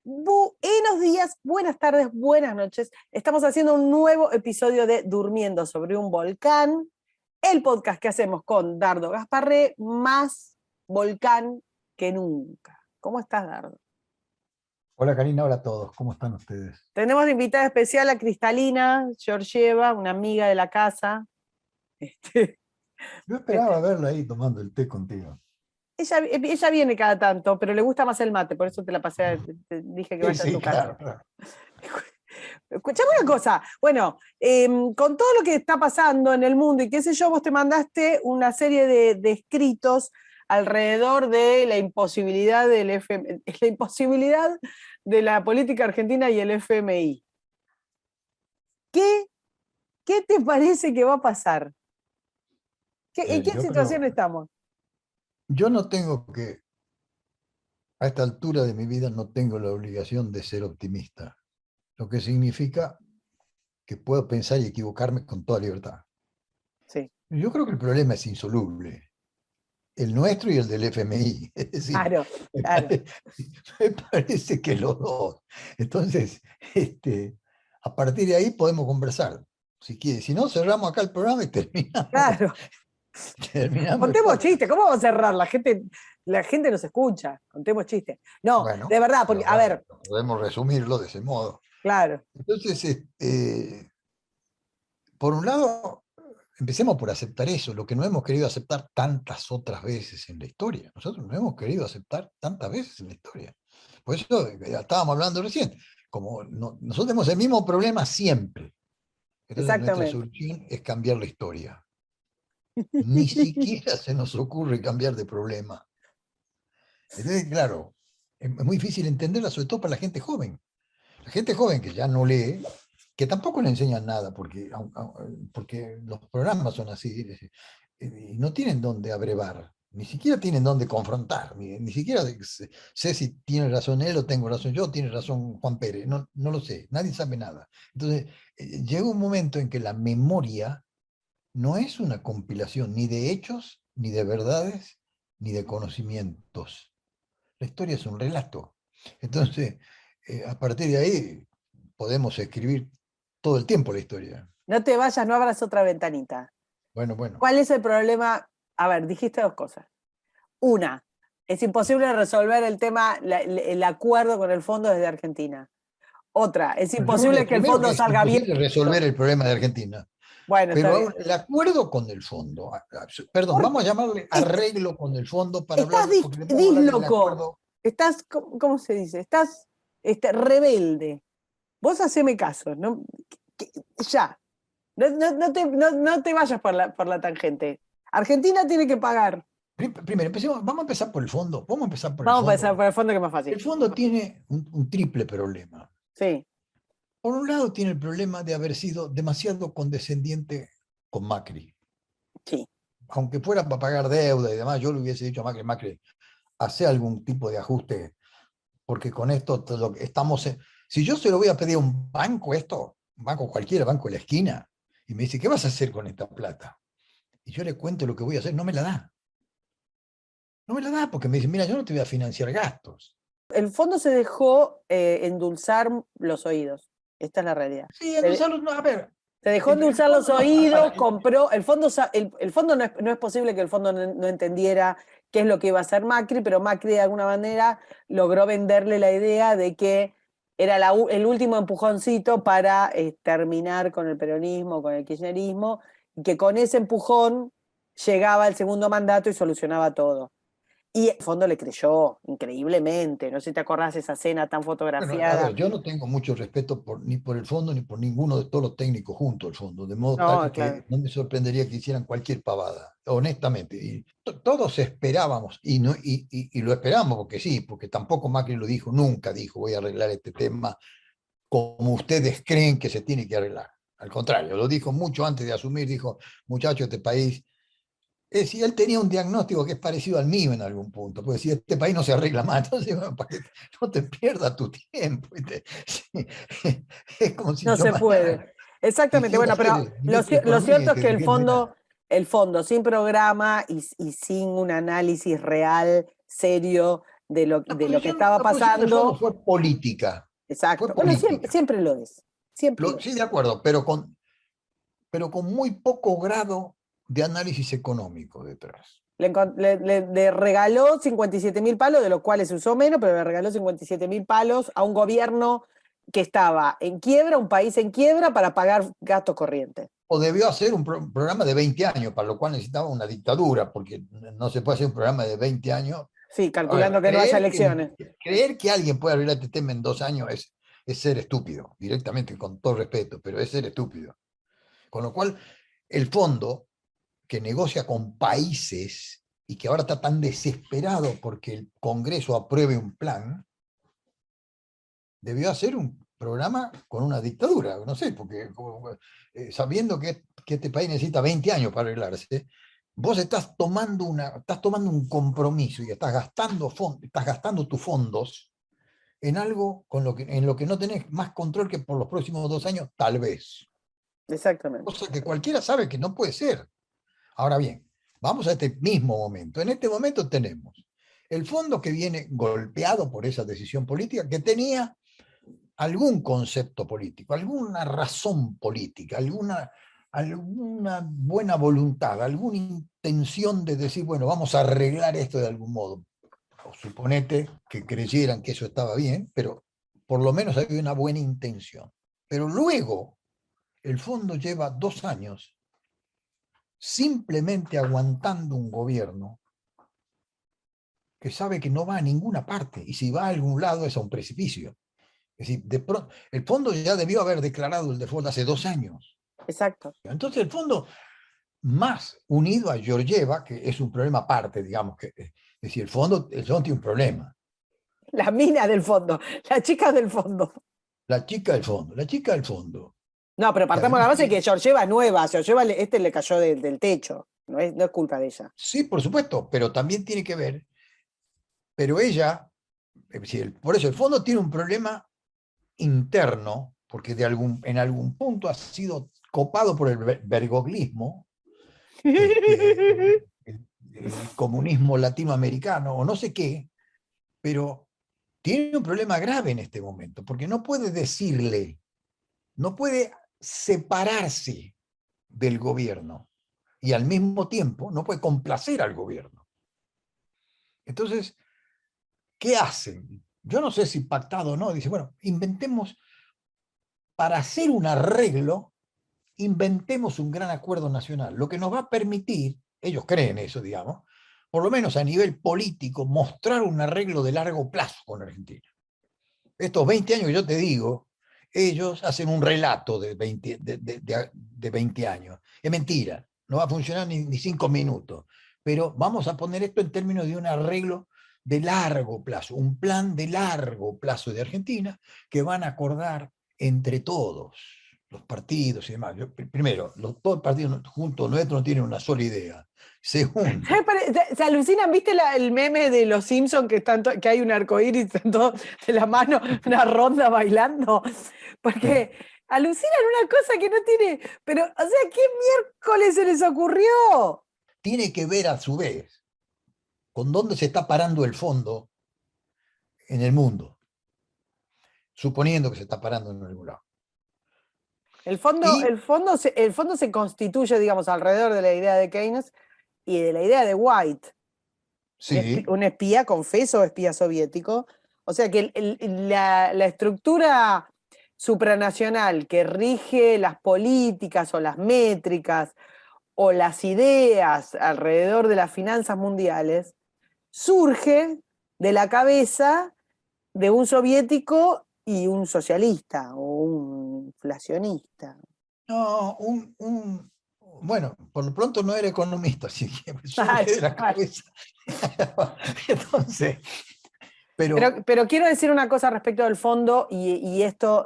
Buenos días, buenas tardes, buenas noches. Estamos haciendo un nuevo episodio de Durmiendo sobre un volcán, el podcast que hacemos con Dardo Gasparré, más volcán que nunca. ¿Cómo estás, Dardo? Hola Karina, hola a todos, ¿cómo están ustedes? Tenemos de invitada especial a Cristalina Georgieva, una amiga de la casa. Yo esperaba verla ahí tomando el té contigo. Ella viene cada tanto, pero le gusta más el mate, por eso te la pasé, te dije que vaya a Sí, tu casa. claro. Escuchame una cosa, bueno, con todo lo que está pasando en el mundo y qué sé yo, vos te mandaste una serie de escritos alrededor de la imposibilidad la imposibilidad de la política argentina y el FMI. ¿Qué te parece que va a pasar? ¿En qué situación estamos? Yo no tengo que, a esta altura de mi vida, no tengo la obligación de ser optimista, lo que significa que puedo pensar y equivocarme con toda libertad. Sí. Yo creo que el problema es insoluble, el nuestro y el del FMI. Es decir, Claro, claro. me parece que los dos. Entonces, a partir de ahí podemos conversar. Si quieres, si no, cerramos acá el programa y terminamos. Claro. Contemos chistes, ¿cómo vamos a cerrar? La gente nos escucha, contemos chistes. No, Bueno, de verdad, porque, a ver. podemos resumirlo de ese modo. Claro. Entonces, por un lado, empecemos por aceptar eso, lo que no hemos querido aceptar tantas otras veces en la historia. Nosotros no hemos querido aceptar tantas veces en la historia. Por eso estábamos hablando recién, como nosotros tenemos el mismo problema siempre. Entonces nuestra solución es cambiar la historia. Ni siquiera se nos ocurre cambiar de problema. Entonces, claro, es muy difícil entenderla, sobre todo para la gente joven. La gente joven que ya no lee, que tampoco le enseñan nada, porque los programas son así, y no tienen dónde abrevar, ni siquiera tienen dónde confrontar, ni siquiera sé si tiene razón él o tengo razón yo, tiene razón Juan Pérez, no lo sé, nadie sabe nada. Entonces, llega un momento en que la memoria no es una compilación ni de hechos, ni de verdades, ni de conocimientos. La historia es un relato. Entonces, a partir de ahí, podemos escribir todo el tiempo la historia. No te vayas, no abras otra ventanita. Bueno. ¿Cuál es el problema? A ver, dijiste dos cosas. Una, es imposible resolver el tema, el acuerdo con el fondo desde Argentina. Otra, es imposible que el fondo salga bien. Es imposible resolver el problema de Argentina. Bueno, está bien. Pero el acuerdo con el fondo, perdón, vamos a llamarle arreglo con el fondo para hablar, porque le podemos hablar del acuerdo. Estás, ¿cómo se dice? Estás rebelde. Vos haceme caso, ¿no? Ya. No te vayas por la tangente. Argentina tiene que pagar. Primero, vamos a empezar por el fondo. Vamos a empezar por el Vamos fondo. a empezar por el fondo, que es más fácil. El fondo tiene un triple problema. Sí. Por un lado tiene el problema de haber sido demasiado condescendiente con Macri. Sí. Aunque fuera para pagar deuda y demás, yo le hubiese dicho a Macri, hace algún tipo de ajuste, porque con esto estamos... Si yo se lo voy a pedir a un banco un banco cualquiera, banco de la esquina, y me dice, ¿qué vas a hacer con esta plata? Y yo le cuento lo que voy a hacer, no me la da. No me la da porque me dice, mira, yo no te voy a financiar gastos. El fondo se dejó endulzar los oídos. Esta es la realidad. Sí, endulzarlos, no, a ver. Se dejó endulzar los oídos, compró. El fondo no es posible que el fondo no entendiera qué es lo que iba a hacer Macri, pero Macri de alguna manera logró venderle la idea de que era el último empujoncito para terminar con el peronismo, con el kirchnerismo, y que con ese empujón llegaba el segundo mandato y solucionaba todo. Y el fondo le creyó increíblemente. No sé si te acordás de esa escena tan fotografiada. Bueno, a ver, yo no tengo mucho respeto ni por el fondo ni por ninguno de todos los técnicos junto al fondo, de modo tal que no me sorprendería que hicieran cualquier pavada, honestamente. Y todos esperábamos, y lo esperamos porque sí, porque tampoco Macri lo dijo, nunca dijo voy a arreglar este tema como ustedes creen que se tiene que arreglar. Al contrario, lo dijo mucho antes de asumir, dijo, muchachos, este país... Es decir, él tenía un diagnóstico que es parecido al mío en algún punto, porque si este país no se arregla más, entonces bueno, no te pierdas tu tiempo. Es como si no se puede. Exactamente, bueno, pero lo cierto es que el fondo sin programa y sin un análisis real, serio de lo que estaba La posición del fondo pasando. fue política. Exacto. Fue Bueno, siempre, política. siempre lo es. Siempre lo es. Sí, de acuerdo, pero con muy poco grado de análisis económico detrás. Le regaló 57.000 palos, de los cuales se usó menos, pero le regaló 57.000 palos a un gobierno que estaba en quiebra, un país en quiebra, para pagar gastos corrientes. O debió hacer un programa de 20 años, para lo cual necesitaba una dictadura, porque no se puede hacer un programa de 20 años. Sí, A ver, calculando que no haya elecciones. creer que alguien puede arreglar este tema en 2 años es ser estúpido, directamente, con todo respeto, pero es ser estúpido. Con lo cual, el fondo que negocia con países y que ahora está tan desesperado porque el Congreso apruebe un plan, debió hacer un programa con una dictadura, no sé, porque sabiendo que este país necesita 20 años para arreglarse, vos estás tomando un compromiso y estás gastando tus fondos en algo en lo que no tenés más control que por los próximos 2 años, tal vez. Exactamente. Cosa que cualquiera sabe que no puede ser. Ahora bien, vamos a este mismo momento. En este momento tenemos el fondo que viene golpeado por esa decisión política, que tenía algún concepto político, alguna razón política, alguna buena voluntad, alguna intención de decir, bueno, vamos a arreglar esto de algún modo. O suponete que creyeran que eso estaba bien, pero por lo menos había una buena intención. Pero luego, el fondo lleva 2 años simplemente aguantando un gobierno que sabe que no va a ninguna parte, y si va a algún lado es a un precipicio. Es decir, el fondo ya debió haber declarado el default hace 2 años. Exacto. Entonces el fondo, más unido a Georgieva, que es un problema aparte, digamos, es decir, el fondo tiene un problema. La mina del fondo, la chica del fondo. La chica del fondo. No, pero Que partamos de la además base que Georgieva es nueva, Georgieva le cayó del techo, no es culpa de ella. sí, por supuesto, pero también tiene que ver, pero ella, es decir, por eso el fondo tiene un problema interno, porque en algún punto ha sido copado por el bergoglismo, el comunismo latinoamericano o no sé qué, pero tiene un problema grave en este momento, porque no puede decirle, no puede separarse del gobierno y al mismo tiempo no puede complacer al gobierno. Entonces, ¿qué hacen? Yo no sé si pactado o no, dice, bueno, inventemos, para hacer un arreglo, inventemos un gran acuerdo nacional, lo que nos va a permitir, ellos creen eso, digamos, por lo menos a nivel político, mostrar un arreglo de largo plazo con Argentina. Estos 20 años que yo te digo, ellos hacen un relato de 20 años. Es mentira, no va a funcionar ni 5 minutos, pero vamos a poner esto en términos de un arreglo de largo plazo, un plan de largo plazo de Argentina que van a acordar entre todos los partidos y demás. Primero, todos los partidos juntos nuestros no tienen una sola idea. Segundo, Se alucinan, ¿viste el meme de los Simpsons que hay un arcoíris están todos de la mano, una ronda bailando? Porque alucinan una cosa que no tiene. Pero, o sea, ¿qué miércoles se les ocurrió? tiene que ver a su vez con dónde se está parando el fondo en el mundo, suponiendo que se está parando en algún lado. El fondo, Y el fondo se constituye, digamos, alrededor de la idea de Keynes y de la idea de White, sí, un espía, confeso espía soviético. O sea que la estructura supranacional que rige las políticas o las métricas o las ideas alrededor de las finanzas mundiales surge de la cabeza de un soviético y un socialista o un inflacionista. no, bueno, por lo pronto no era economista, así que Claro, surge de la claro. cabeza. Entonces, Pero quiero decir una cosa respecto del fondo, y esto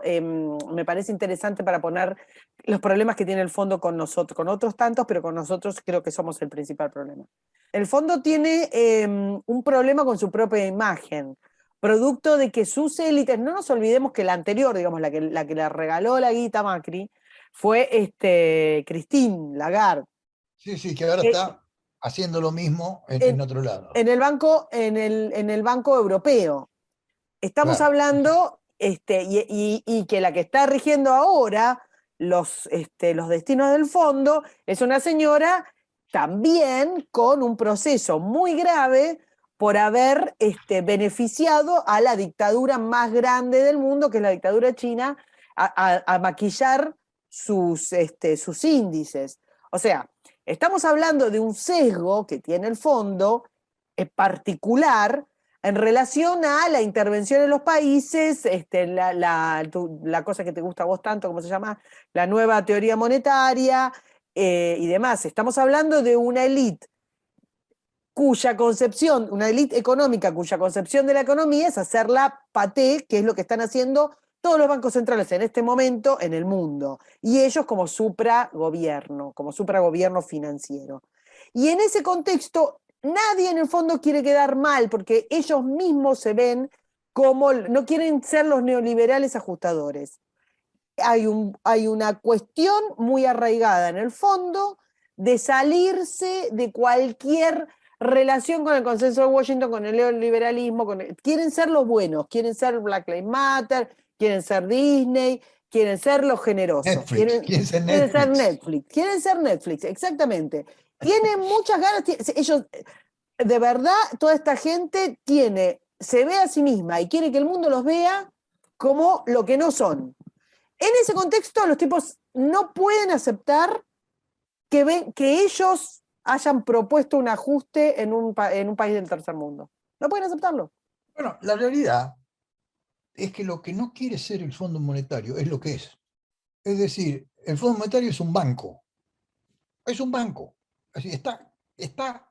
me parece interesante para poner los problemas que tiene el fondo con nosotros, con otros tantos, pero con nosotros creo que somos el principal problema. El fondo tiene un problema con su propia imagen, producto de que sus élites, no nos olvidemos que la anterior, digamos, la que le regaló la guita a Macri, fue Christine Lagarde. sí, que ahora Que, está. haciendo lo mismo en En, otro lado. en el Banco Europeo. Estamos Claro. hablando, y que la que está rigiendo ahora los destinos del fondo es una señora también con un proceso muy grave por haber beneficiado a la dictadura más grande del mundo, que es la dictadura china, a maquillar sus índices. O sea, estamos hablando de un sesgo que tiene el fondo particular en relación a la intervención en los países, la cosa que te gusta a vos tanto, ¿cómo se llama? La nueva teoría monetaria y demás. Estamos hablando de una élite cuya concepción, una élite económica cuya concepción de la economía es hacerla paté, que es lo que están haciendo todos los bancos centrales en este momento en el mundo. Y ellos como supragobierno financiero. Y en ese contexto, nadie en el fondo quiere quedar mal, porque ellos mismos se ven como, no quieren ser los neoliberales ajustadores. Hay una cuestión muy arraigada en el fondo de salirse de cualquier relación con el consenso de Washington, con el neoliberalismo, quieren ser los buenos, quieren ser Black Lives Matter, quieren ser Disney, quieren ser los generosos, Netflix, ¿quién es quieren ser Netflix? Netflix, quieren ser Netflix, exactamente. Tienen muchas ganas, ellos, de verdad, toda esta gente se ve a sí misma y quiere que el mundo los vea como lo que no son. En ese contexto, los tipos no pueden aceptar que ellos hayan propuesto un ajuste en un país del tercer mundo. No pueden aceptarlo. Bueno, la realidad es que lo que no quiere ser el Fondo Monetario es lo que es. Es decir, el Fondo Monetario es un banco. Es un banco. Así está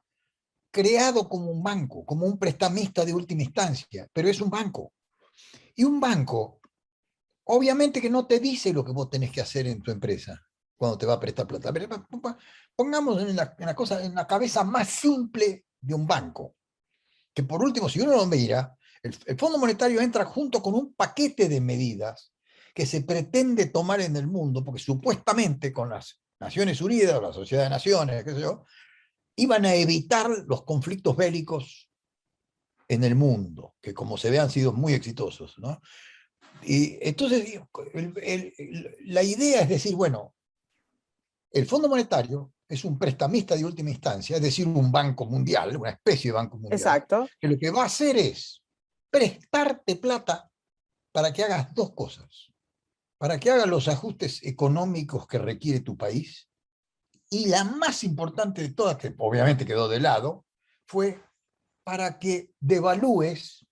creado como un banco, como un prestamista de última instancia, pero es un banco. Y un banco, obviamente que no te dice lo que vos tenés que hacer en tu empresa cuando te va a prestar plata. Pongamos en la cabeza más simple de un banco, que por último, si uno lo mira, el Fondo Monetario entra junto con un paquete de medidas que se pretende tomar en el mundo, porque supuestamente con las Naciones Unidas o la Sociedad de Naciones, qué sé yo, iban a evitar los conflictos bélicos en el mundo, que como se ve han sido muy exitosos, ¿no? Y entonces la idea es decir, bueno, el Fondo Monetario es un prestamista de última instancia, es decir, un banco mundial, una especie de banco mundial, Exacto. que lo que va a hacer es prestarte plata para que hagas dos cosas, para que hagas los ajustes económicos que requiere tu país, y la más importante de todas, que obviamente quedó de lado, fue para que devalúes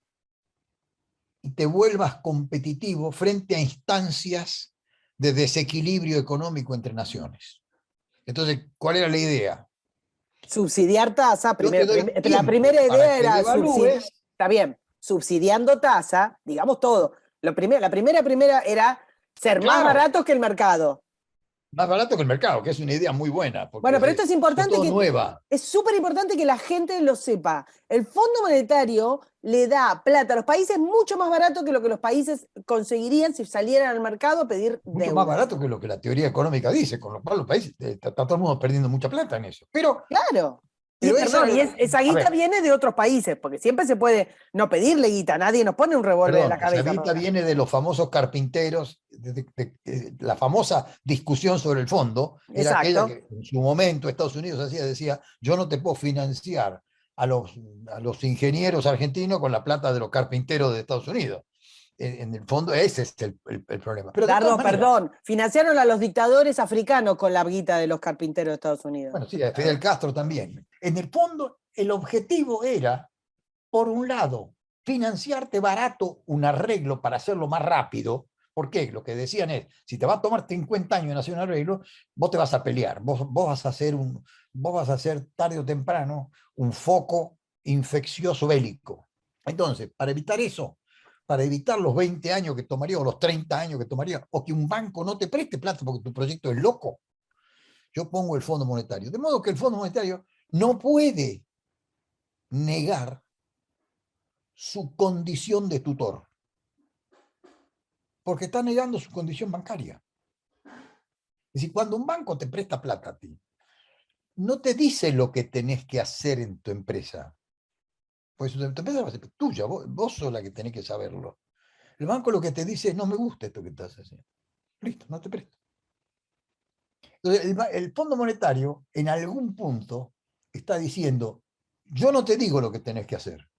y te vuelvas competitivo frente a instancias de desequilibrio económico entre naciones. Entonces, ¿cuál era la idea? Subsidiar tasa, Yo te primero, doy la tiempo primera para idea que era subsidiar, devalúes. está bien, subsidiando tasa, digamos todo. La primera era ser más Claro, baratos que el mercado. más barato que el mercado, que es una idea muy buena, porque Bueno, pero esto es sobre importante todo nueva. es súper importante que la gente lo sepa. El Fondo Monetario le da plata a los países mucho más barato que lo que los países conseguirían si salieran al mercado a pedir Mucho más deuda. barato que lo que la teoría económica dice, con lo cual los países, está todo el mundo perdiendo mucha plata en eso. Claro. Y Pero esa perdón, era esa a guita ver, viene de otros países, porque siempre se puede no pedirle guita, nadie nos pone un revólver en perdón, la esa cabeza. guita viene de los famosos carpinteros, la famosa discusión sobre el fondo, era aquella Exacto. que en su momento Estados Unidos decía, yo no te puedo financiar a los ingenieros argentinos con la plata de los carpinteros de Estados Unidos. En el fondo ese es el problema. Pero de todas Dardo, maneras, perdón, financiaron a los dictadores africanos con la guita de los carpinteros de Estados Unidos. bueno, sí, a Fidel Castro también. En el fondo, el objetivo era, por un lado, financiarte barato un arreglo para hacerlo más rápido. ¿Por qué? Lo que decían es, si te va a tomar 50 años en hacer un arreglo, vos te vas a pelear, vos vas a hacer tarde o temprano un foco infeccioso bélico. Entonces, para evitar eso, para evitar los 20 años que tomaría o los 30 años que tomaría, o que un banco no te preste plata porque tu proyecto es loco, yo pongo el Fondo Monetario. De modo que el Fondo Monetario no puede negar su condición de tutor, porque está negando su condición bancaria. Es decir, cuando un banco te presta plata a ti, no te dice lo que tenés que hacer en tu empresa. Pues tu empresa va a ser tuya, vos sos la que tenés que saberlo. El banco lo que te dice es, no me gusta esto que estás haciendo. Listo, no te presto. Entonces, el Fondo Monetario en algún punto está diciendo, yo no te digo lo que tenés que hacer,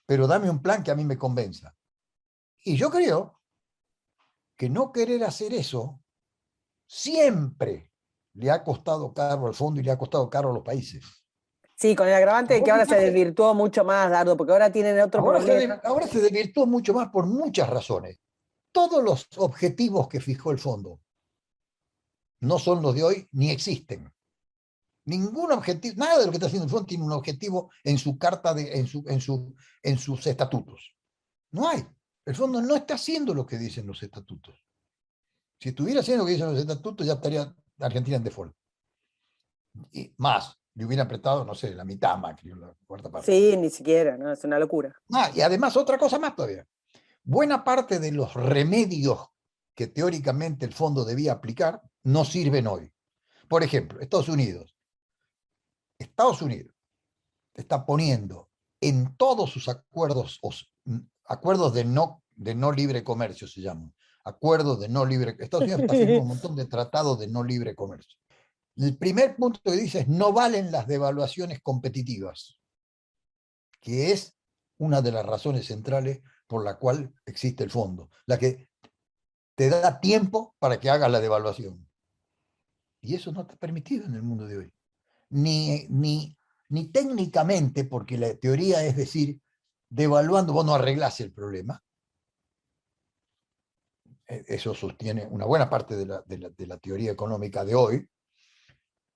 pero dame un plan que a mí me convenza. Y yo creo que no querer hacer eso siempre le ha costado caro al fondo y le ha costado caro a los países. Sí, con el agravante de que ahora se desvirtuó mucho más, Dardo, porque ahora tienen otro problema. Ahora se desvirtuó mucho más por muchas razones. Todos los objetivos que fijó el fondo no son los de hoy ni existen. Ningún objetivo, nada de lo que está haciendo el fondo tiene un objetivo en su carta, en sus estatutos. No hay. El fondo no está haciendo lo que dicen los estatutos. Si estuviera haciendo lo que dicen los estatutos, ya estaría Argentina en default. Y más, le hubieran prestado, no sé, la mitad Macri, la cuarta parte. Sí, ni siquiera, ¿no? Es una locura. Y además otra cosa más todavía. Buena parte de los remedios que teóricamente el fondo debía aplicar no sirven hoy. Por ejemplo, Estados Unidos está poniendo en todos sus acuerdos, acuerdos de no libre comercio se llaman, acuerdos de no libre, Estados Unidos está firmando un montón de tratados de no libre comercio. El primer punto que dice es no valen las devaluaciones competitivas, que es una de las razones centrales por la cual existe el fondo, la que te da tiempo para que hagas la devaluación. Y eso no está permitido en el mundo de hoy. Ni técnicamente, porque la teoría es decir, devaluando vos no arreglás el problema. Eso sostiene una buena parte de la teoría económica de hoy.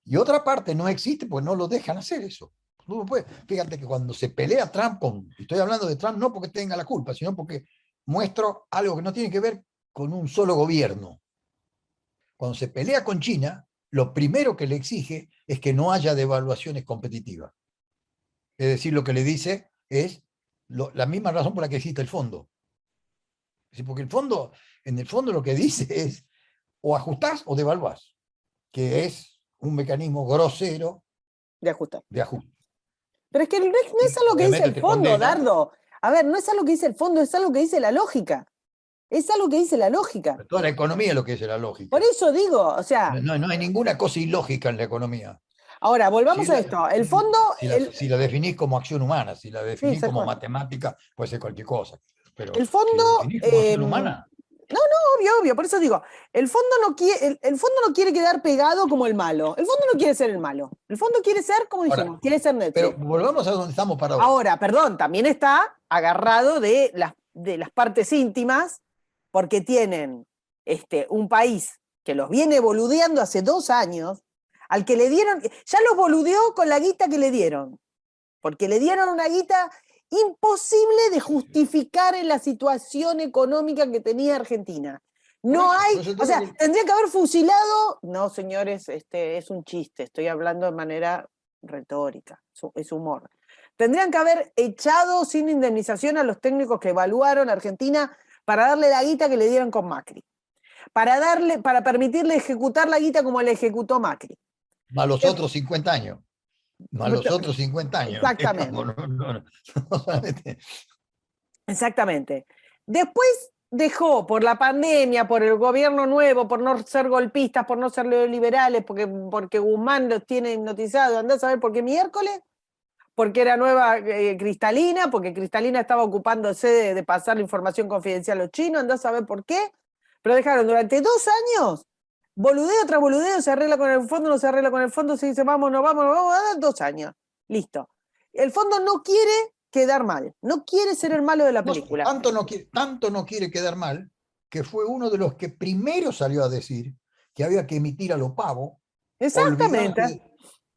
Y otra parte no existe, pues no lo dejan hacer eso. No puede. Fíjate que cuando se pelea Trump estoy hablando de Trump no porque tenga la culpa, sino porque muestro algo que no tiene que ver con un solo gobierno. Cuando se pelea con China, lo primero que le exige es que no haya devaluaciones competitivas. Es decir, lo que le dice es la misma razón por la que existe el fondo. Porque en el fondo lo que dice es o ajustás o devaluás, que es un mecanismo grosero De ajustar. de ajuste. Pero es que no es algo que dice el fondo, condena. Dardo. A ver, no es algo que dice el fondo, es algo que dice la lógica. Es algo que dice la lógica. Toda la economía es lo que dice la lógica. Por eso digo, o sea. No hay ninguna cosa ilógica en la economía. Ahora, volvamos a esto. El fondo. Si la definís como acción humana, si la definís Sí, como matemática, puede ser cualquier cosa. Pero el fondo. si la definís como acción humana. No, obvio, por eso digo, el fondo no quiere quedar pegado como el malo. El fondo no quiere ser el malo. El fondo quiere ser, como dijimos, Ahora, quiere ser Netflix. Pero volvamos a donde estamos para ahora. Perdón, también está agarrado de las partes íntimas, porque tienen un país que los viene boludeando hace 2 años, al que le dieron, ya los boludeó con la guita que le dieron, porque le dieron una guita imposible de justificar en la situación económica que tenía Argentina. No hay, o sea, tendría que haber fusilado. No, señores, es un chiste, estoy hablando de manera retórica, es humor. Tendrían que haber echado sin indemnización a los técnicos que evaluaron a Argentina para darle la guita que le dieron con Macri, para permitirle ejecutar la guita como le ejecutó Macri. Más los otros 50 años. Más los otros 50 años. Exactamente. No. Exactamente. Después dejó, por la pandemia, por el gobierno nuevo, por no ser golpistas, por no ser neoliberales, porque Guzmán los tiene hipnotizados, andás a ver por qué miércoles, porque era nueva Cristalina, porque Cristalina estaba ocupándose de pasar la información confidencial a los chinos, andás a ver por qué, pero dejaron durante 2 años, boludeo tras boludeo, se arregla con el fondo, no se arregla con el fondo, se dice vamos, 2 años, listo. El fondo no quiere quedar mal, no quiere ser el malo de la película. Tanto no quiere quedar mal, que fue uno de los que primero salió a decir que había que emitir a lo pavo. Exactamente.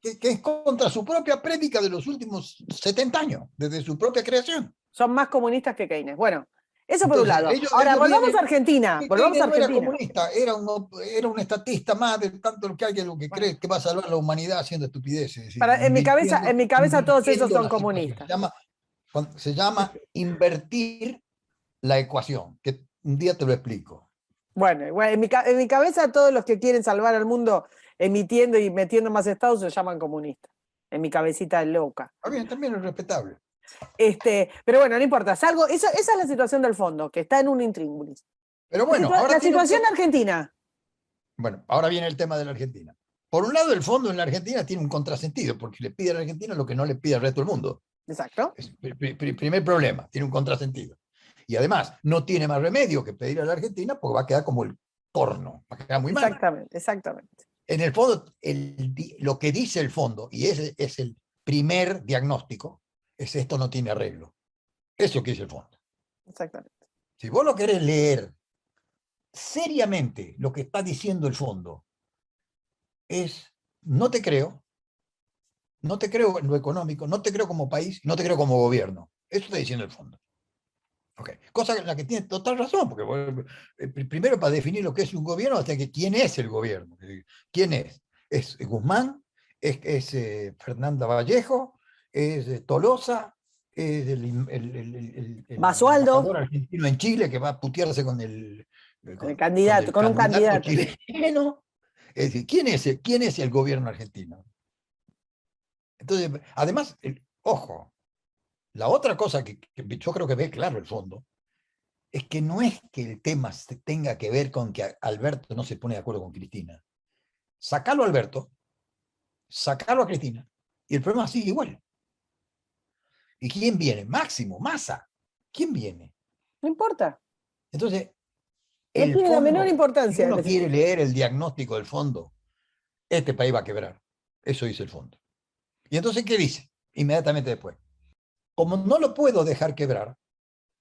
Que es contra su propia prédica de los últimos 70 años, desde su propia creación. Son más comunistas que Keynes. Bueno, eso por un lado. Ahora, volvamos a Argentina. Volvamos a Argentina. No era comunista, era un estatista más de tanto lo que hay que cree que va a salvar a la humanidad haciendo estupideces. En mi cabeza todos esos son comunistas. Se llama invertir la ecuación, que un día te lo explico. Bueno, igual, en mi cabeza todos los que quieren salvar al mundo emitiendo y metiendo más estados se llaman comunistas. En mi cabecita loca. Está bien, también es respetable. Pero bueno, no importa. Esa es la situación del fondo, que está en un intríngulis. Pero bueno, ahora La tiene un situación tema. argentina. Bueno, ahora viene el tema de la Argentina. Por un lado, el fondo en la Argentina tiene un contrasentido, porque le pide a la Argentina lo que no le pide al resto del mundo. Exacto. Es el primer problema, tiene un contrasentido. Y además, no tiene más remedio que pedir a la Argentina porque va a quedar como el porno, va a quedar muy mal. Exactamente, exactamente. En el fondo, lo que dice el fondo, y ese es el primer diagnóstico, es esto no tiene arreglo. Eso que dice el fondo. Exactamente. Si vos lo querés leer seriamente, lo que está diciendo el fondo es, no te creo en lo económico, no te creo como país, no te creo como gobierno. Eso está diciendo el fondo. Okay. Cosa en la que tiene total razón, porque primero para definir lo que es un gobierno, hasta que quién es el gobierno. ¿Quién es? ¿Es Guzmán? ¿Es Fernanda Vallejo? ¿Es Tolosa? ¿Es el Basualdo, embajador argentino en Chile que va a putearse con el con candidato, el con un candidato candidato. chileno? Es decir, quién es el gobierno argentino? Entonces, además, ojo, la otra cosa que yo creo que ve claro el fondo es que no es que el tema tenga que ver con que Alberto no se pone de acuerdo con Cristina. Sacalo a Alberto, sacalo a Cristina, y el problema sigue igual. ¿Y quién viene? Máximo, Massa. ¿Quién viene? No importa. Entonces, No el tiene la menor fondo, si importancia. uno quiere leer el diagnóstico del fondo, este país va a quebrar. Eso dice el fondo. Y entonces, ¿qué dice? Inmediatamente después. Como no lo puedo dejar quebrar,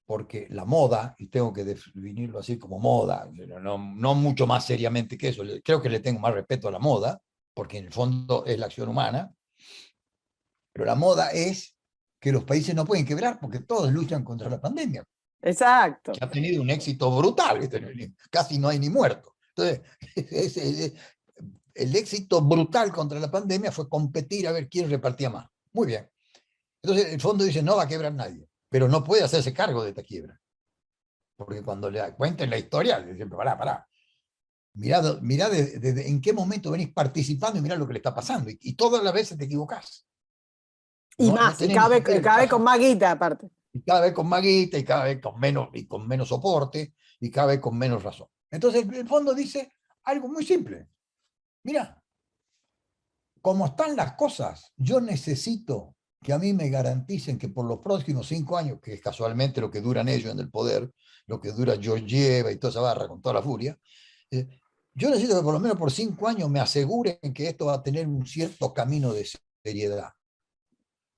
porque la moda, y tengo que definirlo así como moda, no mucho más seriamente que eso, creo que le tengo más respeto a la moda, porque en el fondo es la acción humana, pero la moda es que los países no pueden quebrar porque todos luchan contra la pandemia, Exacto. que ha tenido un éxito brutal, casi no hay ni muertos. Entonces, el éxito brutal contra la pandemia fue competir a ver quién repartía más. Muy bien. Entonces, el fondo dice, no va a quebrar nadie, pero no puede hacerse cargo de esta quiebra. Porque cuando le cuenten la historia, le dicen, pará, mirá en qué momento venís participando y mirá lo que le está pasando. Y todas las veces te equivocás. Y No más, y tenés ni siquiera el cada vez con caso, más guita aparte. y cada vez con más guita, y cada vez con menos soporte, y cada vez con menos razón. Entonces, el fondo dice algo muy simple. Mira, como están las cosas, yo necesito que a mí me garanticen que por los próximos 5 años, que es casualmente lo que duran ellos en el poder, lo que dura Georgieva y toda esa barra con toda la furia, eh, yo necesito que por lo menos por 5 años me aseguren que esto va a tener un cierto camino de seriedad.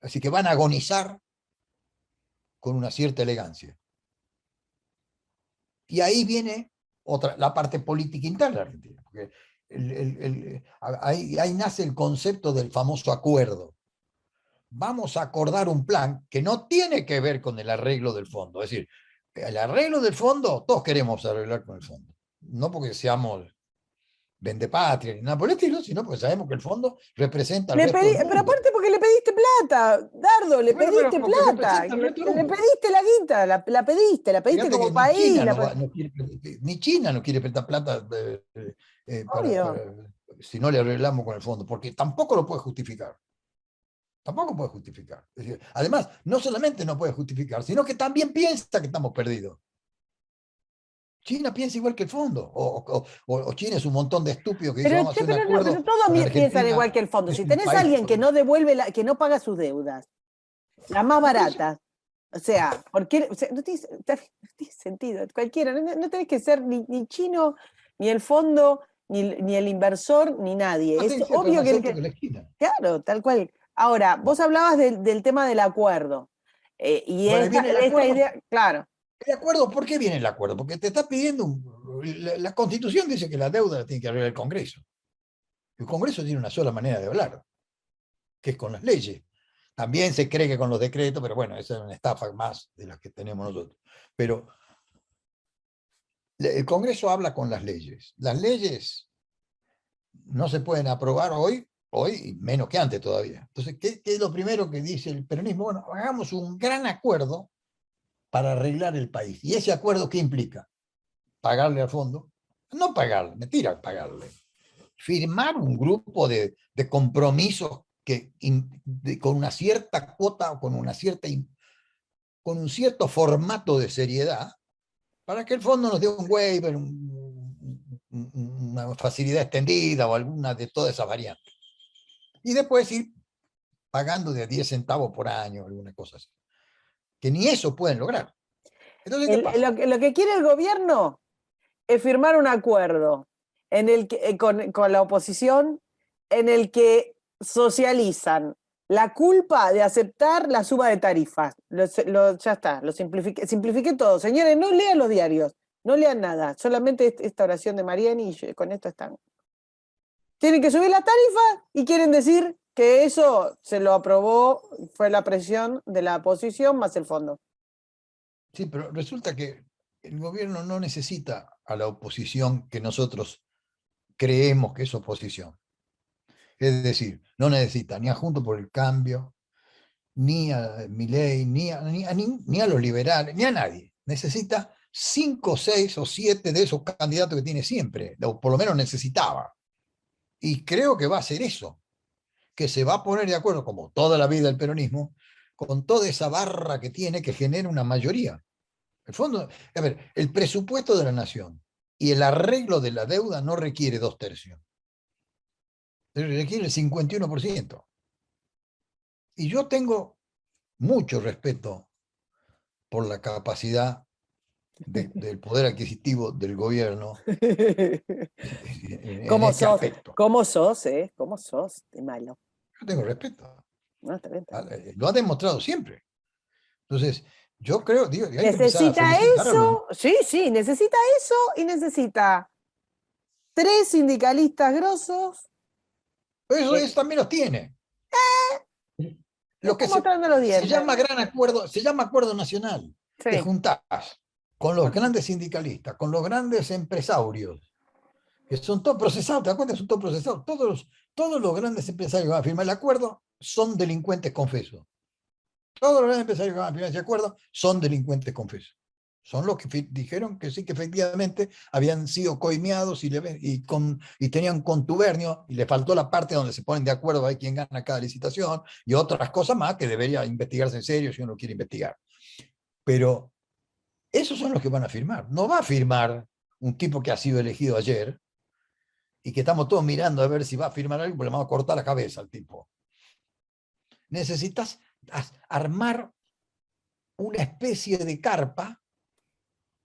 Así que van a agonizar con una cierta elegancia. Y ahí viene la parte política interna de Argentina. Porque ahí nace el concepto del famoso acuerdo. Vamos a acordar un plan que no tiene que ver con el arreglo del fondo. Es decir, el arreglo del fondo, todos queremos arreglar con el fondo. No porque seamos vendepatria ni nada por el estilo, sino porque sabemos que el fondo representa al resto del Pero mundo. aparte porque le pediste plata, Dardo, le Bueno, pero pediste porque plata. representa al resto del Le mundo. pediste la guita, la pediste Fíjate como que ni país. China no quiere, ni China no quiere prestar plata Obvio. si no le arreglamos con el fondo, porque tampoco lo puede justificar. Tampoco puede justificar. Es decir, además, no solamente no puede justificar, sino que también piensa que estamos perdidos. China piensa igual que el fondo, o China es un montón de estúpidos que dicen vamos a hacer un Pero acuerdo todos con piensan Argentina, igual que el fondo. que es Si un tenés a país. alguien que no devuelve, que no paga sus deudas, las más baratas, o sea, porque o sea, no tiene sentido. Cualquiera, no tenés que ser ni chino, ni el fondo, ni el inversor, ni nadie. Es Sí, sí, pero obvio más alto que la esquina. claro, tal cual. Ahora, vos Bueno, hablabas del tema del acuerdo. Y bueno, ahí viene el esta acuerdo. idea, claro. ¿El acuerdo? ¿Por qué viene el acuerdo? Porque te está pidiendo, la Constitución dice que la deuda la tiene que arreglar el Congreso. El Congreso tiene una sola manera de hablar, que es con las leyes. También se cree que con los decretos, pero bueno, esa es una estafa más de las que tenemos nosotros. Pero el Congreso habla con las leyes. Las leyes no se pueden aprobar hoy y menos que antes todavía. Entonces, ¿qué es lo primero que dice el peronismo? Bueno, hagamos un gran acuerdo para arreglar el país. ¿Y ese acuerdo qué implica? Pagarle al fondo, no pagarle, mentira pagarle, firmar un grupo de compromisos con una cierta cuota o con un cierto formato de seriedad para que el fondo nos dé un waiver, una facilidad extendida o alguna de todas esas variantes. Y después ir pagando de 10 centavos por año, alguna cosa así. Que ni eso pueden lograr. Entonces, ¿qué pasa? Lo que quiere el gobierno es firmar un acuerdo en el que, con la oposición en el que socializan la culpa de aceptar la suba de tarifas. Ya está, lo simplifiqué todo. Señores, no lean los diarios, no lean nada, solamente esta oración de Mariani y con esto están. Tienen que subir las tarifas y quieren decir que eso se lo aprobó, fue la presión de la oposición más el fondo. Sí, pero resulta que el gobierno no necesita a la oposición que nosotros creemos que es oposición. Es decir, no necesita ni a Juntos por el Cambio, ni a Milei, ni a los liberales, ni a nadie. Necesita 5, 6 o 7 de esos candidatos que tiene siempre, o por lo menos necesitaba. Y creo que va a ser eso, que se va a poner de acuerdo, como toda la vida el peronismo, con toda esa barra que tiene que genera una mayoría. El fondo, a ver, el presupuesto de la nación y el arreglo de la deuda no requiere 2/3, requiere el 51%. Y yo tengo mucho respeto por la capacidad del poder adquisitivo del gobierno en ¿Cómo este sos? aspecto. ¿Cómo sos, ¿Cómo sos de malo? Yo tengo respeto. No, está bien, está bien. Lo ha demostrado siempre. Entonces, yo creo, digo, hay que empezar a Necesita felicitarlo. eso, sí, necesita eso y necesita 3 sindicalistas grosos. Eso también los tiene. Le Lo que está mostrando los se dientes. llama gran acuerdo, se llama acuerdo nacional. Te Sí. juntás con los grandes sindicalistas, con los grandes empresarios, que son todos procesados, ¿te das cuenta? Son todos procesados. Todos los grandes empresarios que van a firmar el acuerdo son delincuentes confesos. Todos los grandes empresarios que van a firmar ese acuerdo son delincuentes confesos. Son los que dijeron que sí, que efectivamente habían sido coimeados y tenían contubernio, y le faltó la parte donde se ponen de acuerdo a quién gana cada licitación, y otras cosas más que debería investigarse en serio si uno quiere investigar. Pero esos son los que van a firmar. No va a firmar un tipo que ha sido elegido ayer y que estamos todos mirando a ver si va a firmar algo, porque le vamos a cortar la cabeza al tipo. Necesitas armar una especie de carpa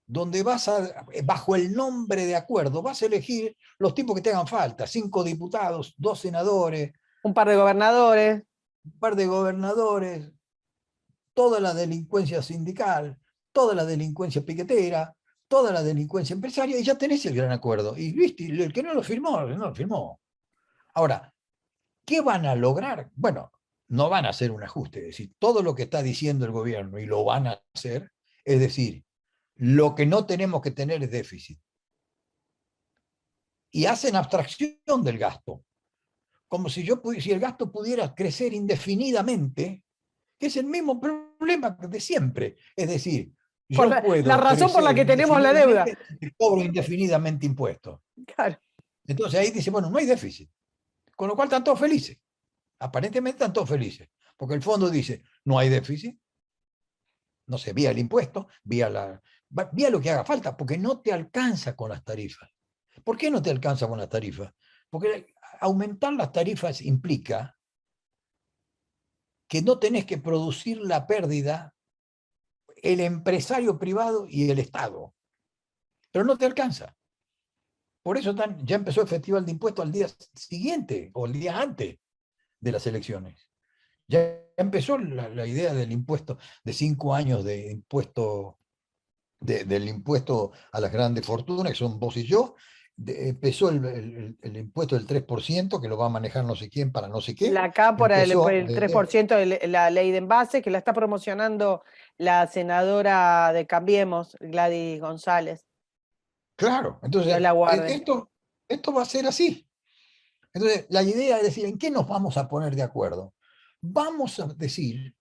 donde bajo el nombre de acuerdo, vas a elegir los tipos que te hagan falta: 5 diputados, 2 senadores, Un par de gobernadores. un par de gobernadores, toda la delincuencia sindical, toda la delincuencia piquetera, toda la delincuencia empresaria, y ya tenés el gran acuerdo. Y viste, el que no lo firmó, no lo firmó. Ahora, ¿qué van a lograr? Bueno, no van a hacer un ajuste, es decir, todo lo que está diciendo el gobierno, y lo van a hacer, es decir, lo que no tenemos que tener es déficit. Y hacen abstracción del gasto, como si el gasto pudiera crecer indefinidamente, que es el mismo problema de siempre. Es decir, yo La puedo razón por la crecer que tenemos la deuda. indefinidamente y cobro indefinidamente impuestos. Claro. Entonces ahí dice, bueno, no hay déficit. Con lo cual están todos felices. Aparentemente están todos felices. Porque el fondo dice, no hay déficit. No sé, vía el impuesto, vía lo que haga falta, porque no te alcanza con las tarifas. ¿Por qué no te alcanza con las tarifas? Porque aumentar las tarifas implica que no tenés que producir la pérdida el empresario privado y el Estado. Pero no te alcanza. Por eso ya empezó el festival de impuestos al día siguiente o el día antes de las elecciones. Ya empezó la idea del impuesto, de 5 años de impuesto, del impuesto a las grandes fortunas, que son vos y yo. Empezó el impuesto del 3%, que lo va a manejar no sé quién para no sé qué. La cápora, Empezó el 3% de la ley de envase, que la está promocionando la senadora de Cambiemos, Gladys González. Claro, Dios entonces la guarde. esto va a ser así. Entonces, la idea es decir, ¿en qué nos vamos a poner de acuerdo? Vamos a decir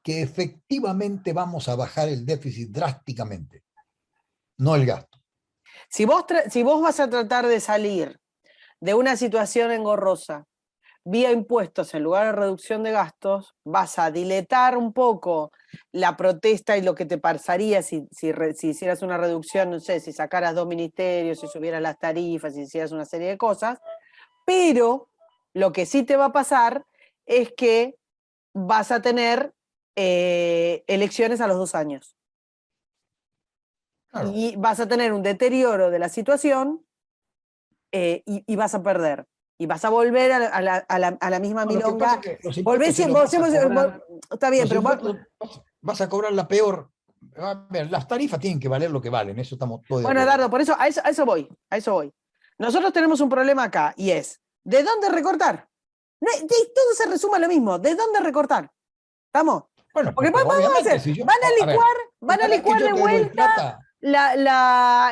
que efectivamente vamos a bajar el déficit drásticamente, no el gasto. Si vos vas a tratar de salir de una situación engorrosa vía impuestos en lugar de reducción de gastos, vas a diletar un poco la protesta y lo que te pasaría si hicieras una reducción, no sé, si sacaras 2 ministerios, si subieras las tarifas, si hicieras una serie de cosas, pero lo que sí te va a pasar es que vas a tener elecciones a los 2 años. Claro. Y vas a tener un deterioro de la situación y vas a perder. Y vas a volver a la misma No, lo que pasa milonga. es que los Volvés impuestos y se los vas a cobrar, está bien, los pero impuestos vas a cobrar la peor. A ver, las tarifas tienen que valer lo que valen, eso estamos todos de bueno, acuerdo. Dardo, por eso a eso voy, a eso voy. Nosotros tenemos un problema acá y es, ¿de dónde recortar? Todo se resume a lo mismo, ¿de dónde recortar? ¿Estamos? Bueno, Porque pero vamos a obviamente hacer, si yo, van a a ver, licuar, van a cada vez que licuar yo de te doy vuelta plata,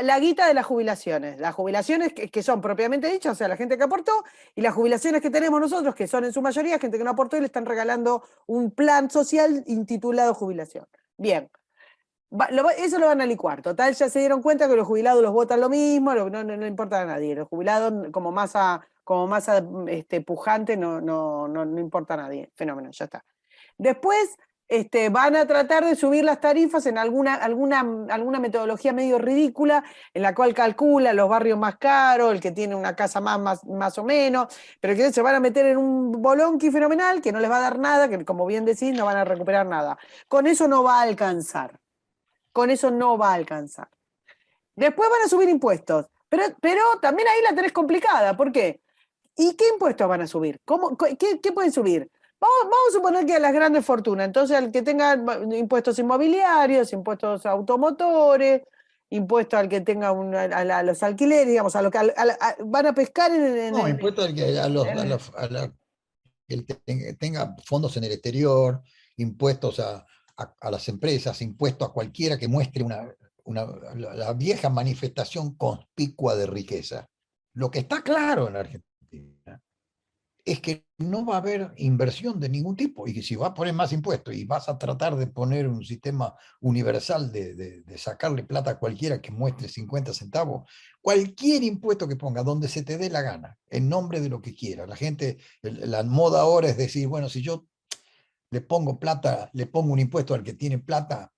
la guita de las jubilaciones. Las jubilaciones que son propiamente dichas, o sea, la gente que aportó, y las jubilaciones que tenemos nosotros, que son en su mayoría gente que no aportó y le están regalando un plan social intitulado jubilación. Bien, eso lo van a licuar. Total, ya se dieron cuenta que los jubilados los votan lo mismo, no importa a nadie. Los jubilados como masa pujante no importa a nadie. Fenómeno, ya está. Después van a tratar de subir las tarifas en alguna metodología medio ridícula, en la cual calcula los barrios más caros, el que tiene una casa más o menos, pero que se van a meter en un bolonqui fenomenal que no les va a dar nada, que como bien decís, no van a recuperar nada. Con eso no va a alcanzar. Con eso no va a alcanzar. Después van a subir impuestos, pero también ahí la tenés complicada. ¿Por qué? ¿Y qué impuestos van a subir? ¿Qué pueden subir? Vamos a suponer que a las grandes fortunas, entonces al que tenga impuestos inmobiliarios, impuestos automotores, impuestos al que tenga a los alquileres, digamos, a lo que van a pescar no, impuestos que tenga fondos en el exterior, impuestos a las empresas, impuestos a cualquiera que muestre la vieja manifestación conspicua de riqueza. Lo que está claro en la Argentina es que no va a haber inversión de ningún tipo y que si vas a poner más impuestos y vas a tratar de poner un sistema universal de sacarle plata a cualquiera que muestre 50 centavos, cualquier impuesto que ponga, donde se te dé la gana, en nombre de lo que quiera. La gente, la moda ahora es decir, bueno, si yo le pongo plata, le pongo un impuesto al que tiene plata,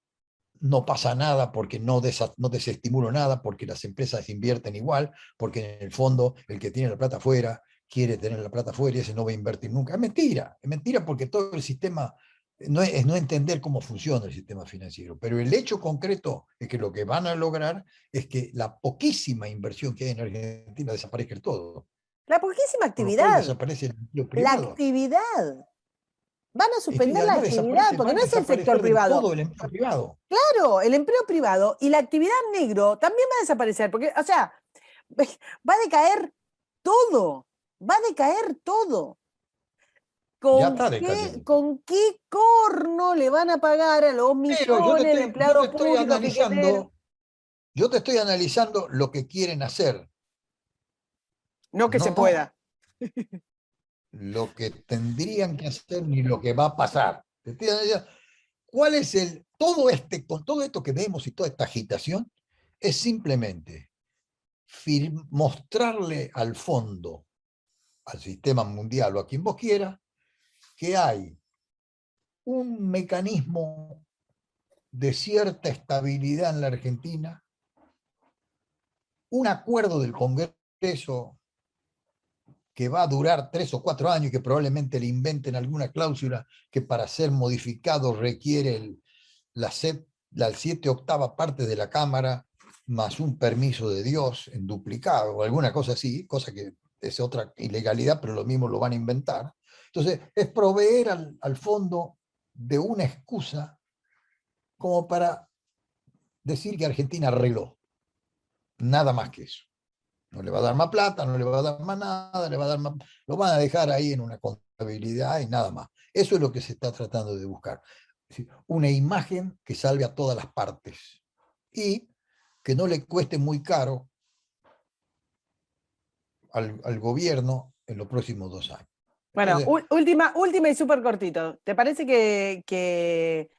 no pasa nada porque no desestimulo nada, porque las empresas invierten igual, porque en el fondo el que tiene la plata afuera quiere tener la plata afuera y ese no va a invertir nunca. Es mentira porque todo el sistema es no entender cómo funciona el sistema financiero, pero el hecho concreto es que lo que van a lograr es que la poquísima inversión que hay en Argentina desaparezca del todo, la poquísima con lo cual actividad. desaparece el empleo La privado. actividad. Van a Y suspender la además actividad, porque va a no es el sector desaparecer del privado. todo el empleo privado. Claro, el empleo privado y la actividad negro también va a desaparecer, porque, o sea, va a decaer todo, va a decaer todo. Ya está decayendo. ¿Con qué corno le van a pagar a los Pero millones de empleados públicos piqueteros? yo te estoy analizando lo que quieren hacer, No que se no pueda. lo que tendrían que hacer ni lo que va a pasar. Te estoy analizando, ¿cuál es con todo esto que vemos y toda esta agitación? Es simplemente mostrarle al fondo, al sistema mundial o a quien vos quieras, que hay un mecanismo de cierta estabilidad en la Argentina, un acuerdo del Congreso que va a durar 3 o 4 años y que probablemente le inventen alguna cláusula que para ser modificado requiere la 7/8 parte de la Cámara más un permiso de Dios en duplicado o alguna cosa así, cosa que es otra ilegalidad, pero lo mismo lo van a inventar. Entonces, es proveer al fondo de una excusa como para decir que Argentina arregló. Nada más que eso. No le va a dar más plata, no le va a dar más nada, lo van a dejar ahí en una contabilidad y nada más. Eso es lo que se está tratando de buscar. Es decir, una imagen que salve a todas las partes y que no le cueste muy caro al gobierno en los próximos 2 años. Bueno, Entonces, última y súper cortito. ¿Te parece que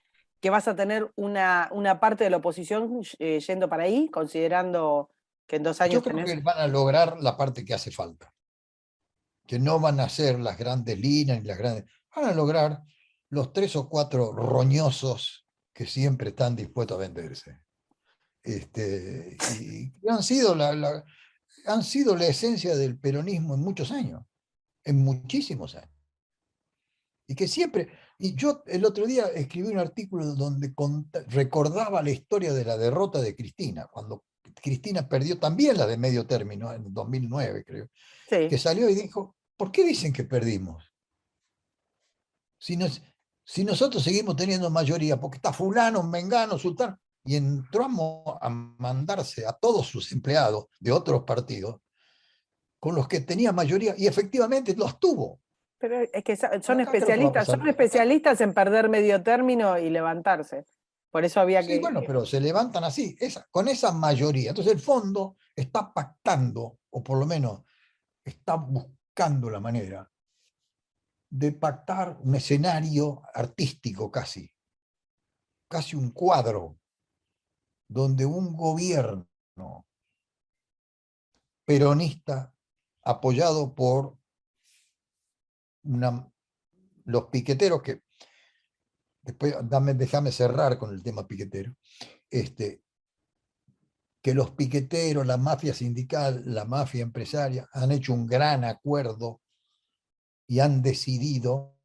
vas a tener una parte de la oposición yendo para ahí, considerando que en 2 Yo años creo tenés. que van a lograr la parte que hace falta, que no van a ser las grandes líneas ni las grandes, van a lograr los 3 o 4 roñosos que siempre están dispuestos a venderse. Y han sido la esencia del peronismo en muchos años, en muchísimos años. Y que siempre, y yo el otro día escribí un artículo donde recordaba la historia de la derrota de Cristina, cuando Cristina perdió también la de medio término, en 2009 creo, Sí, que salió y dijo, ¿por qué dicen que perdimos? Si, si nosotros seguimos teniendo mayoría, porque está fulano, mengano, sultán, y entró a mandarse a todos sus empleados de otros partidos, con los que tenía mayoría, y efectivamente los tuvo. pero es que Bueno, acá creo que va a pasar. son especialistas en perder medio término y levantarse. Por eso había Sí, bueno, pero se levantan así, con esa mayoría. Entonces el fondo está pactando, o por lo menos está buscando la manera de pactar un escenario artístico casi un cuadro, donde un gobierno peronista apoyado por los piqueteros, que después déjame cerrar con el tema piquetero, que los piqueteros, la mafia sindical, la mafia empresaria han hecho un gran acuerdo y han decidido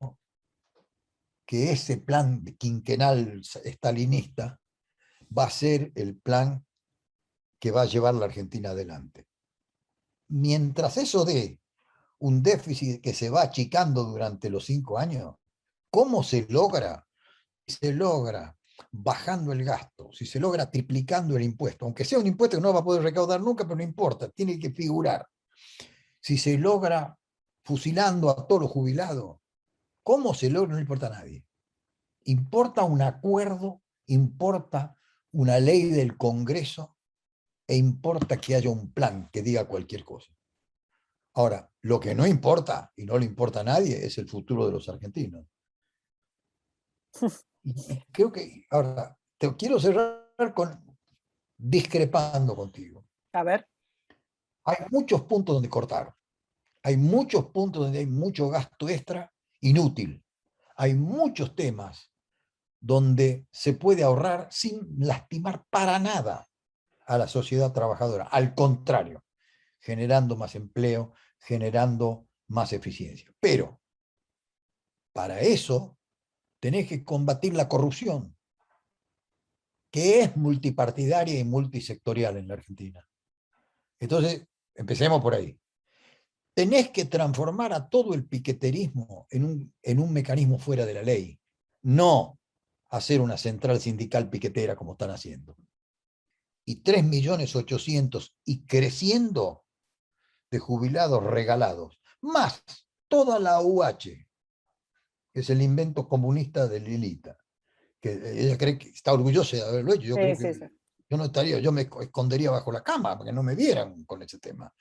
que ese plan quinquenal estalinista va a ser el plan que va a llevar la Argentina adelante. Mientras eso dé un déficit que se va achicando durante los 5 años, ¿cómo se logra? Se logra bajando el gasto, si se logra triplicando el impuesto, aunque sea un impuesto que no va a poder recaudar nunca, pero no importa, tiene que figurar. Si se logra fusilando a todos los jubilados, ¿cómo se logra? No importa a nadie. Importa un acuerdo, importa una ley del Congreso e importa que haya un plan que diga cualquier cosa. Ahora, lo que no importa y no le importa a nadie es el futuro de los argentinos. Y creo que, ahora, te quiero cerrar discrepando contigo. A ver, Hay muchos puntos donde cortar. Hay muchos puntos donde hay mucho gasto extra inútil. Hay muchos temas donde se puede ahorrar sin lastimar para nada a la sociedad trabajadora. Al contrario, generando más empleo, generando más eficiencia. Pero para eso tenés que combatir la corrupción, que es multipartidaria y multisectorial en la Argentina. Entonces, empecemos por ahí. Tenés que transformar a todo el piqueterismo en un mecanismo fuera de la ley, no hacer una central sindical piquetera como están haciendo. Y 3.800.000 y creciendo de jubilados regalados, más toda la UH, que es el invento comunista de Lilita, que ella cree que está orgullosa de haberlo hecho. Yo sí, creo sí, que sí. yo no estaría, yo me escondería bajo la cama para que no me vieran con ese tema.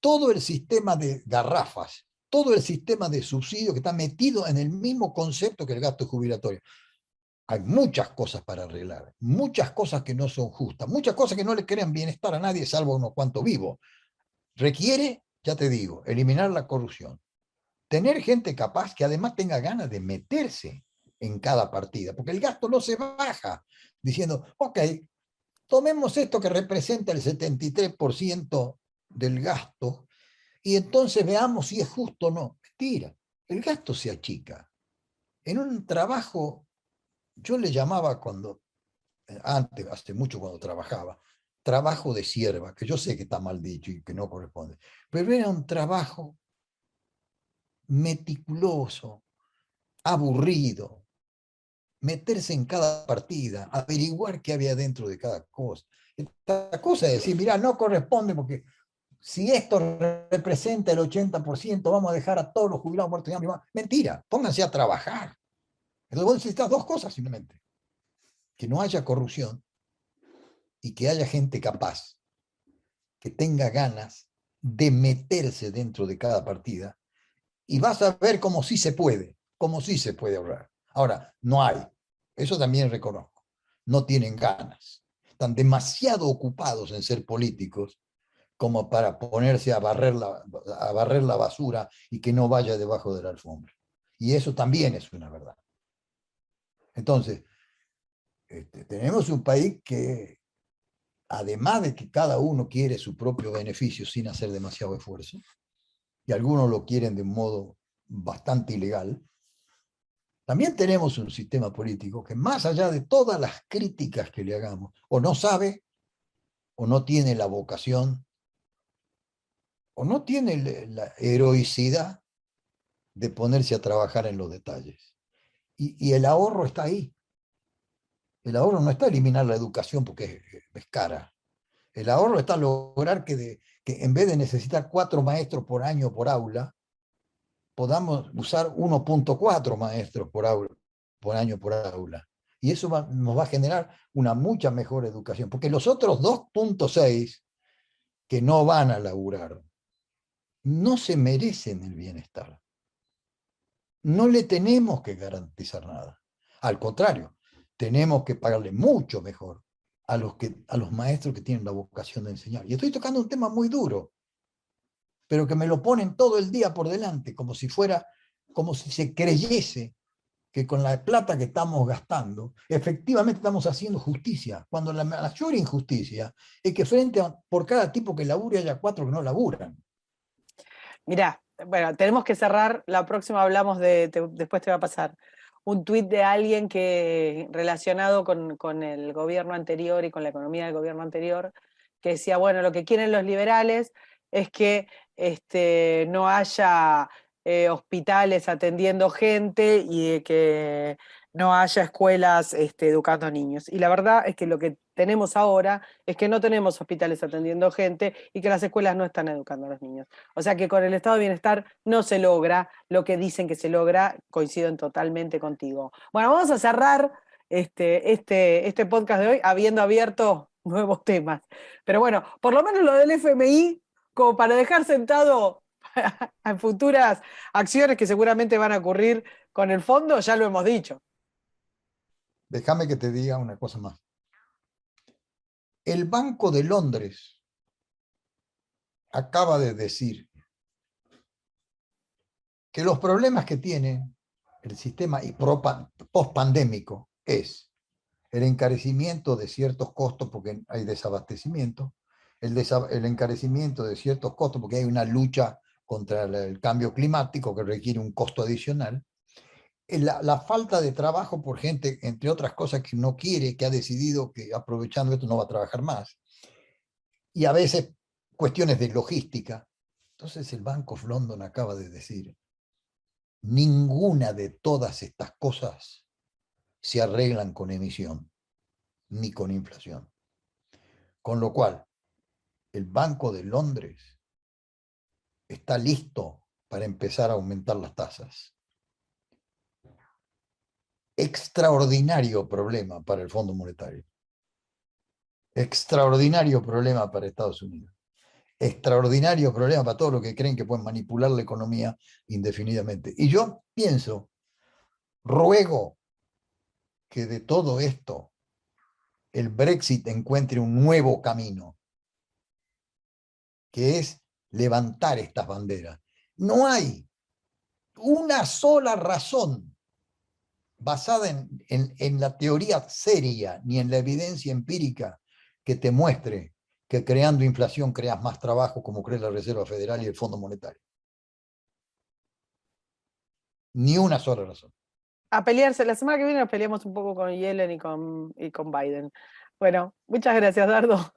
Todo el sistema de garrafas, todo el sistema de subsidio que está metido en el mismo concepto que el gasto jubilatorio. Hay muchas cosas para arreglar, muchas cosas que no son justas, muchas cosas que no le crean bienestar a nadie salvo a unos cuantos vivos. Requiere, ya te digo, eliminar la corrupción, tener gente capaz que además tenga ganas de meterse en cada partida, porque el gasto no se baja diciendo, ok, tomemos esto que representa el 73% del gasto y entonces veamos si es justo o no. Mentira, el gasto se achica. En un trabajo, yo le llamaba antes, hace mucho cuando trabajaba, trabajo de sierva, que yo sé que está mal dicho y que no corresponde, pero era un trabajo meticuloso, aburrido, meterse en cada partida, averiguar qué había dentro de cada cosa. Esta cosa de decir, mira, no corresponde porque si esto representa el 80%, vamos a dejar a todos los jubilados muertos de hambre. Mentira, pónganse a trabajar. Entonces vos necesitas 2 cosas simplemente. Que no haya corrupción y que haya gente capaz, que tenga ganas de meterse dentro de cada partida y vas a ver cómo sí se puede, cómo sí se puede ahorrar. Ahora, no hay. Eso también reconozco. No tienen ganas. están demasiado ocupados en ser políticos como para ponerse a barrer la basura y que no vaya debajo de la alfombra. Y eso también es una verdad. Entonces, tenemos un país que, además de que cada uno quiere su propio beneficio sin hacer demasiado esfuerzo, y algunos lo quieren de un modo bastante ilegal, también tenemos un sistema político que, más allá de todas las críticas que le hagamos, o no sabe, o no tiene la vocación, o no tiene la heroicidad de ponerse a trabajar en los detalles. Y el ahorro está ahí. El ahorro no está eliminar la educación porque es cara. El ahorro está lograr que en vez de necesitar 4 maestros por año por aula, podamos usar 1,4 maestros por año por aula. Y eso nos va a generar una mucha mejor educación, porque los otros 2,6 que no van a laburar no se merecen el bienestar. No le tenemos que garantizar nada. Al contrario, tenemos que pagarle mucho mejor a los maestros que tienen la vocación de enseñar. Y estoy tocando un tema muy duro, pero que me lo ponen todo el día por delante, como si se creyese que con la plata que estamos gastando, efectivamente estamos haciendo justicia, cuando la mayor injusticia es que por cada tipo que labure haya 4 que no laburan. Mirá, bueno, tenemos que cerrar, la próxima hablamos después te va a pasar un tuit de alguien que relacionado con el gobierno anterior y con la economía del gobierno anterior, que decía, bueno, lo que quieren los liberales es que no haya hospitales atendiendo gente y que no haya escuelas educando niños. Y la verdad es que lo que tenemos ahora es que no tenemos hospitales atendiendo gente y que las escuelas no están educando a los niños. O sea que con el estado de bienestar no se logra lo que dicen que se logra, coincido totalmente contigo. Bueno, vamos a cerrar este podcast de hoy habiendo abierto nuevos temas. Pero bueno, por lo menos lo del FMI, como para dejar sentado a futuras acciones que seguramente van a ocurrir con el fondo, ya lo hemos dicho. Déjame que te diga una cosa más. El Banco de Londres acaba de decir que los problemas que tiene el sistema post-pandémico es el encarecimiento de ciertos costos porque hay desabastecimiento, el encarecimiento de ciertos costos porque hay una lucha contra el cambio climático que requiere un costo adicional, la falta de trabajo por gente, entre otras cosas, que no quiere, que ha decidido que aprovechando esto no va a trabajar más, y a veces cuestiones de logística. Entonces el Bank of London acaba de decir, ninguna de todas estas cosas se arreglan con emisión ni con inflación. Con lo cual, el Banco de Londres está listo para empezar a aumentar las tasas. Extraordinario problema para el Fondo Monetario. Extraordinario problema para Estados Unidos. Extraordinario problema para todos los que creen que pueden manipular la economía indefinidamente. Y yo pienso, ruego que de todo esto el Brexit encuentre un nuevo camino, que es levantar estas banderas. No hay una sola razón basada en la teoría seria ni en la evidencia empírica que te muestre que creando inflación creas más trabajo como cree la Reserva Federal y el Fondo Monetario. Ni una sola razón. A pelearse, la semana que viene nos peleamos un poco con Yellen y con Biden. Bueno, muchas gracias, Dardo.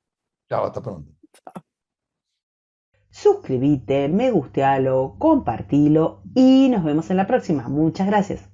Chao, hasta pronto. Suscríbete, me gustealo, compartilo y nos vemos en la próxima. Muchas gracias.